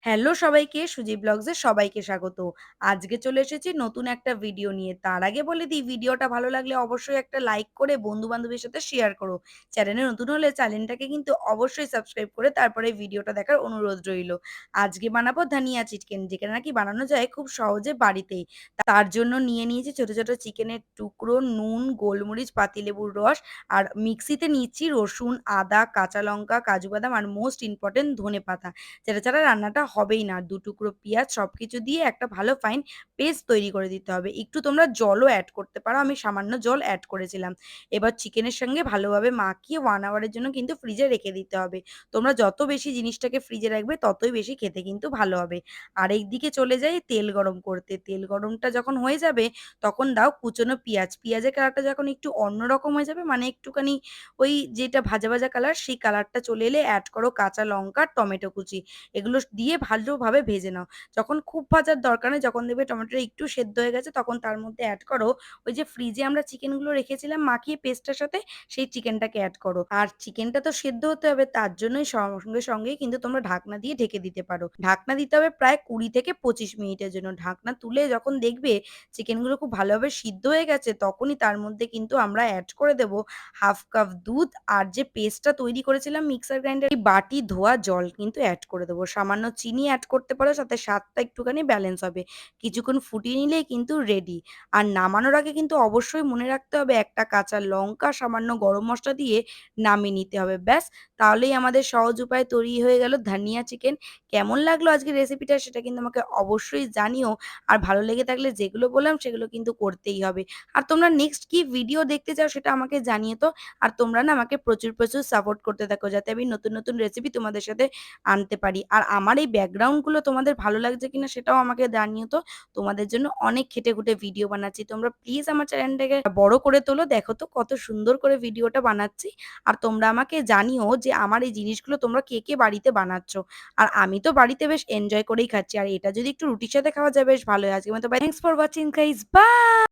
Hello সবাইকে, সুজি blogs এর সবাইকে স্বাগত। আজকে চলে এসেছি নতুন একটা ভিডিও নিয়ে। তার আগে বলে দিই ভিডিওটা ভালো লাগলে অবশ্যই একটা লাইক করে বন্ধু-বান্ধবের সাথে শেয়ার করো। চ্যানেলে নতুন হলে চ্যানেলটাকে কিন্তু অবশ্যই সাবস্ক্রাইব করে তারপরে ভিডিওটা দেখার অনুরোধ রইলো। আজকে বানাবো ধনিয়া চিকেন যেটা নাকি বানানো যায় খুব সহজে বাড়িতেই। তার জন্য নিয়ে নিয়েছি ছোট, ছোট চিকেনের টুকরো, নুন, গোলমরিচ, পাতিলেবুর রস আর মিক্সিতে নিচ্ছি রসুন, আদা, কাঁচা লঙ্কা, কাজু বাদাম আর মোস্ট ইম্পোর্টেন্ট ধনেপাতা। যেটা ছাড়া রান্নাটা হবেই না। ২ টুকরো পিঁয়াজ সবকিছু দিয়ে একটা ভালো ফাইন পেস্ট তৈরি করে দিতে হবে। একটু তোমরা জলও এড করতে পারো। আমি সামান্য জল এড করেছিলাম। এবার চিকেনের সঙ্গে ভালোভাবে মাখিয়ে 1 আওয়ারের জন্য কিন্তু ফ্রিজে রেখে দিতে হবে। তোমরা যত বেশি জিনিসটাকে ফ্রিজে রাখবে ততই বেশি খেতে কিন্তু ভালো হবে। আরেকদিকে চলে যাই তেল গরম করতে। তেল গরমটা যখন হয়ে যাবে তখন দাও কুচনো পিঁয়াজ। পিঁয়াজের কালারটা যখন একটু অন্যরকম হয়ে যাবে মানে একটুখানি ওই যেটা ভাজা, ভাজা কালার সেই কালারটা চলে এলে এড করো কাঁচা লঙ্কা, টমেটো কুচি। এগুলো দিয়ে ভালোভাবে ভেজে নাও। যখন খুব ভাজার দরকার নেই, যখন দেখবে টমেটোটা একটু সেদ্ধ হয়ে গেছে তখন তার মধ্যে এড করো ওই যে ফ্রিজে আমরা চিকেনগুলো রেখেছিলাম মাখিয়ে পেস্টটার সাথে সেই চিকেনটাকে এড করো। আর চিকেনটা তো সেদ্ধ হতে হবে তার জন্যই সঙ্গে, সঙ্গেই কিন্তু তোমরা ঢাকনা দিয়ে ঢেকে দিতে পারো। ঢাকনা দিতে হবে প্রায় ২০ থেকে ২৫ মিনিটের জন্য। ঢাকনা তুলে যখন দেখবে চিকেনগুলো খুব ভালোভাবে সিদ্ধ হয়ে গেছে তখনই তার মধ্যে কিন্তু আমরা এড করে দেব ১/২ কাপ দুধ আর যে পেস্টটা তৈরি করেছিলাম মিক্সার গ্রাইন্ডারে এই বাটি ধোয়া জল কিন্তু এড করে দেবো। সামান্য চিনি এড করতে পারো যাতে স্বাদটা একটুখানি ব্যালেন্স হবে। কিছুক্ষণ ফুটিয়ে নিলেই কিন্তু রেডি। আর নামানোর আগে কিন্তু অবশ্যই মনে রাখতে হবে একটা কাঁচা লঙ্কা, সামান্য গরম মসলা দিয়ে নামিয়ে নিতে হবে। ব্যাস তাহলেই আমাদের সহজ উপায়ে তৈরি হয়ে গেল ধনিয়া চিকেন। কেমন লাগলো আজকের রেসিপিটা সেটা কিন্তু আমাকে অবশ্যই জানিও। আর ভালো লেগে থাকলে যেগুলো বললাম সেগুলো কিন্তু করতেই হবে। আর তোমরা নেক্সট কি ভিডিও দেখতে চাও সেটা আমাকে জানিও তো। আর তোমরা না আমাকে প্রচুর, প্রচুর সাপোর্ট করতে থাকো যাতে আমি নতুন, নতুন রেসিপি তোমাদের সাথে আনতে পারি। আর আমার এই ব্যাকগ্রাউন্ড গুলো তোমাদের ভালো লাগছে কিনা সেটাও আমাকে জানিও তো। তোমাদের জন্য অনেক খেটে-খুঁটে ভিডিও বানাচ্ছি। তোমরা প্লিজ আমার চ্যানেলটাকে বড় করে তোলো। দেখো তো কত সুন্দর করে ভিডিওটা বানাচ্ছি। আর তোমরা আমাকে জানিও যে আমার এই জিনিসগুলো তোমরা কে, কে বাড়িতে বানাচ্ছ। আর আমি তো বাড়িতে বেশ এনজয় করেই খাচ্ছি। আর এটা যদি একটু রুটির সাথে খাওয়া যায় বেশ ভালোই। আজকের মতো bye. Thanks for watching guys. By.